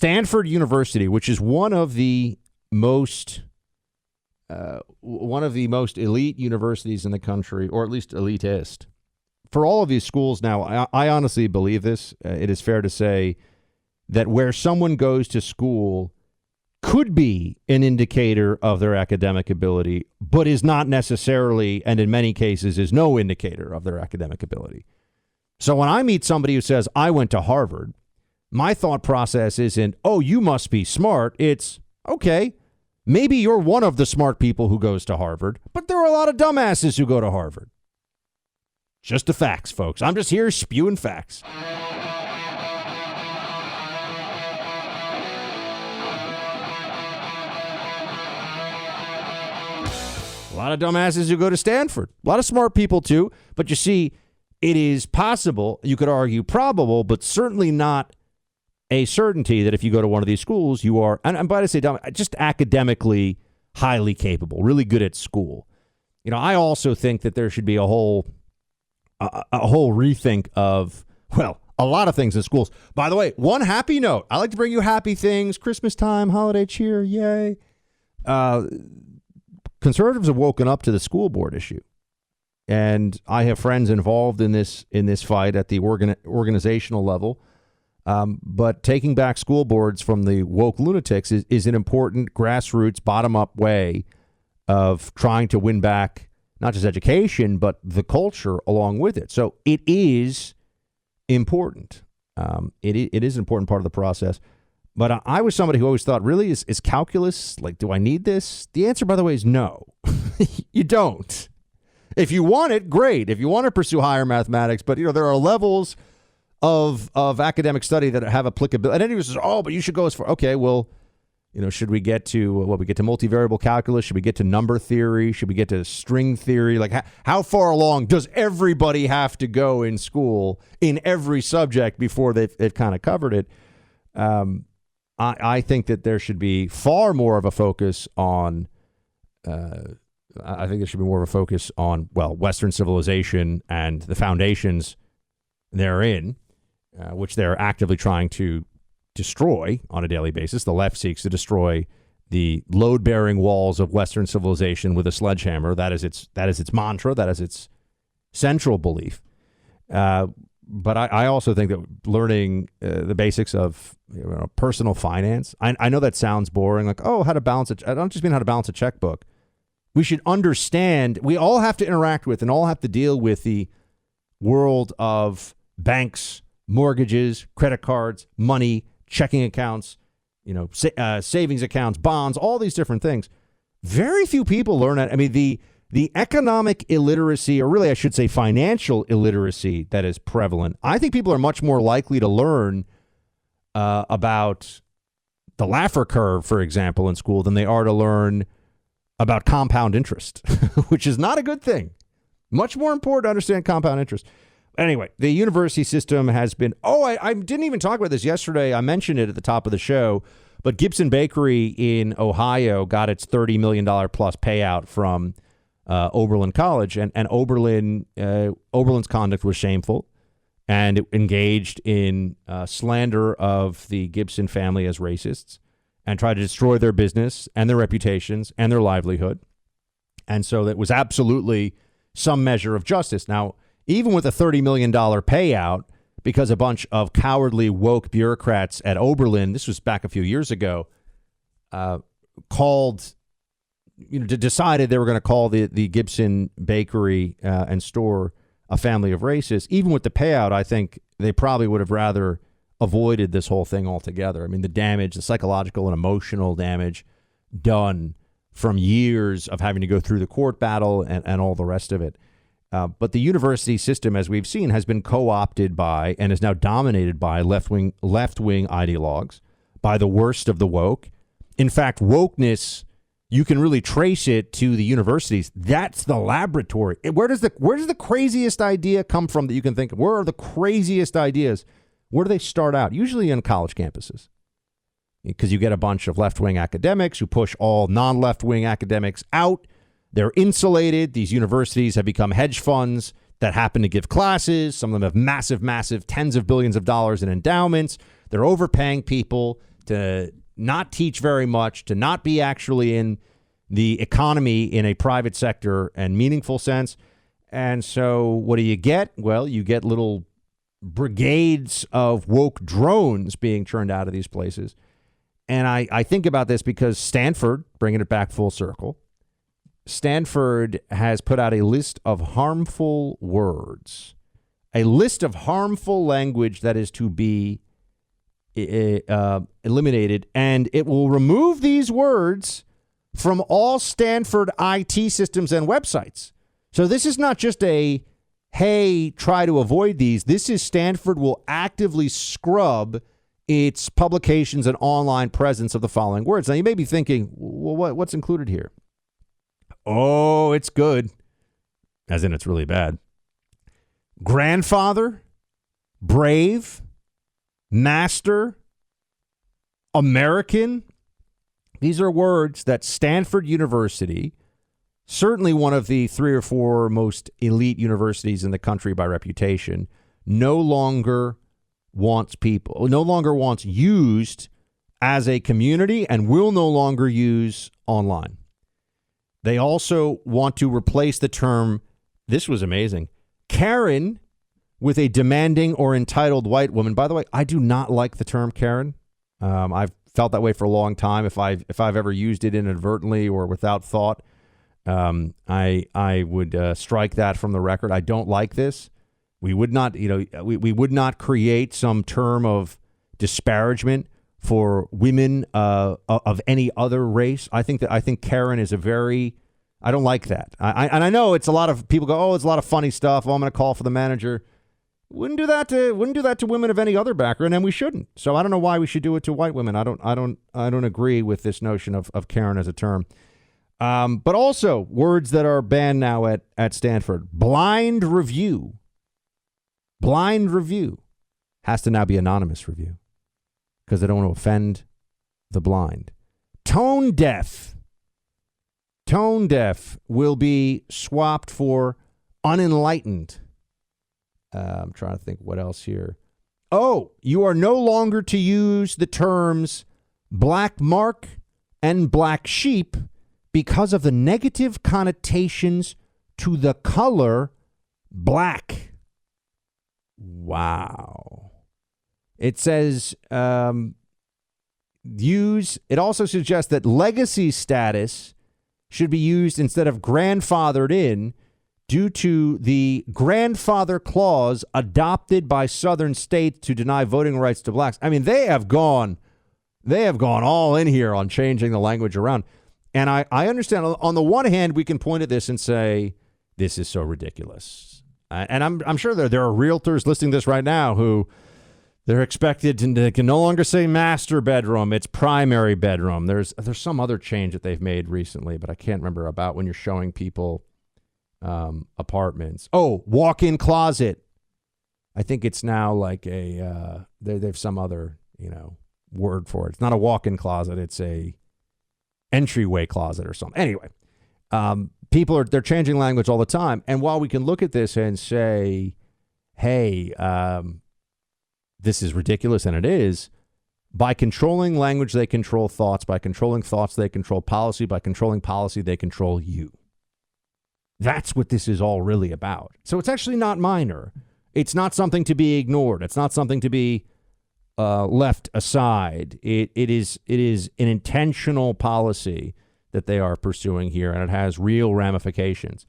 Stanford University, which is one of the most elite universities in the country, or at least elitist. For all of these schools now, I honestly believe this. It is fair to say that where someone goes to school could be an indicator of their academic ability, but is not necessarily, and in many cases is no indicator of their academic ability. So when I meet somebody who says, I went to Harvard, my thought process isn't, oh, you must be smart. It's, okay, maybe you're one of the smart people who goes to Harvard, but there are a lot of dumbasses who go to Harvard. Just the facts, folks. I'm just here spewing facts. A lot of dumbasses who go to Stanford. A lot of smart people, too. But you see, it is possible, you could argue probable, but certainly not a certainty that if you go to one of these schools, you are, and by to say dumb, just academically highly capable, really good at school. You know, I also think that there should be a whole rethink of, well, a lot of things in schools. By the way, one happy note. I like to bring you happy things. Christmas time, holiday cheer, yay. Conservatives have woken up to the school board issue. And I have friends involved in this fight at the organizational level. But taking back school boards from the woke lunatics is an important grassroots, bottom-up way of trying to win back not just education, but the culture along with it. So it is important. It is an important part of the process. But I was somebody who always thought, really, is calculus, like, do I need this? The answer, by the way, is no. You don't. If you want it, great. If you want to pursue higher mathematics, but, you know, there are levels of academic study that have applicability. And anyone says, oh, but you should go as far. Okay, well, you know, should we get to, we get to multivariable calculus? Should we get to number theory? Should we get to string theory? Like, how far along does everybody have to go in school in every subject before they've kind of covered it? I think that there should be far more of a focus on, Western civilization and the foundations therein, which they're actively trying to destroy on a daily basis. The left seeks to destroy the load-bearing walls of Western civilization with a sledgehammer. That is its mantra. That is its central belief. But I also think that learning the basics of personal finance, I know that sounds boring, like, oh, how to balance it. I don't just mean how to balance a checkbook. We should understand, we all have to interact with and all have to deal with the world of banks, mortgages, credit cards, money, checking accounts, savings accounts, bonds, all these different things. Very few people learn that. I mean, the economic illiteracy, or really I should say financial illiteracy that is prevalent, I think people are much more likely to learn about the Laffer curve, for example, in school than they are to learn about compound interest, which is not a good thing. Much more important to understand compound interest. Anyway, the university system has been, I didn't even talk about this yesterday. I mentioned it at the top of the show, but Gibson Bakery in Ohio got its $30 million plus payout from Oberlin College, and Oberlin's conduct was shameful, and it engaged in slander of the Gibson family as racists, and tried to destroy their business and their reputations and their livelihood. And so that was absolutely some measure of justice. Now, even with a $30 million payout, because a bunch of cowardly woke bureaucrats at Oberlin, this was back a few years ago, decided they were going to call the Gibson Bakery and store a family of racists. Even with the payout, I think they probably would have rather avoided this whole thing altogether. I mean, the damage, the psychological and emotional damage done from years of having to go through the court battle and all the rest of it. But the university system, as we've seen, has been co-opted by and is now dominated by left-wing ideologues, by the worst of the woke. In fact, wokeness, you can really trace it to the universities. That's the laboratory. Where does the craziest idea come from that you can think of? Where are the craziest ideas? Where do they start out? Usually on college campuses, because you get a bunch of left-wing academics who push all non-left-wing academics out. They're insulated. These universities have become hedge funds that happen to give classes. Some of them have massive tens of billions of dollars in endowments. They're overpaying people to not teach very much, to not be actually in the economy in a private sector and meaningful sense. And so what do you get? Well, you get little brigades of woke drones being churned out of these places. And I think about this because Stanford, bringing it back full circle, Stanford has put out a list of harmful words, a list of harmful language that is to be eliminated, and it will remove these words from all Stanford IT systems and websites. So this is not just a, hey, try to avoid these. This is Stanford will actively scrub its publications and online presence of the following words. Now, you may be thinking, well, what's included here? Oh, it's good, as in it's really bad. Grandfather, brave, master, American. These are words that Stanford University, certainly one of the 3 or 4 most elite universities in the country by reputation, no longer wants used as a community and will no longer use online. They also want to replace the term, this was amazing, Karen, with a demanding or entitled white woman. By the way, I do not like the term Karen. I've felt that way for a long time. If I've ever used it inadvertently or without thought, I would strike that from the record. I don't like this. We would not, we would not create some term of disparagement for women of any other race. I think Karen is I don't like that. And I know it's a lot of people go, oh, it's a lot of funny stuff. Oh, I'm going to call for the manager. Wouldn't do that to women of any other background, and we shouldn't. So I don't know why we should do it to white women. I don't agree with this notion of Karen as a term. But also words that are banned now at Stanford. Blind review. Blind review has to now be anonymous review because they don't want to offend the blind. Tone deaf. Tone deaf will be swapped for unenlightened. I'm trying to think what else here. Oh, you are no longer to use the terms black mark and black sheep because of the negative connotations to the color black. Wow. It says it also suggests that legacy status should be used instead of grandfathered in due to the grandfather clause adopted by southern states to deny voting rights to blacks. I mean, they have gone all in here on changing the language around. And I understand on the one hand, we can point at this and say, this is so ridiculous. And I'm sure there are realtors listening to this right now who they're expected to they can no longer say master bedroom. It's primary bedroom. There's some other change that they've made recently, but I can't remember about when you're showing people apartments. Oh, walk-in closet. I think it's now like they've some other, word for it. It's not a walk-in closet. It's a entryway closet or something. Anyway, they're changing language all the time. And while we can look at this and say, hey, this is ridiculous, and it is, by controlling language, they control thoughts. By controlling thoughts, they control policy. By controlling policy, they control you. That's what this is all really about. So it's actually not minor. It's not something to be ignored. It's not something to be left aside. It is an intentional policy that they are pursuing here, and it has real ramifications.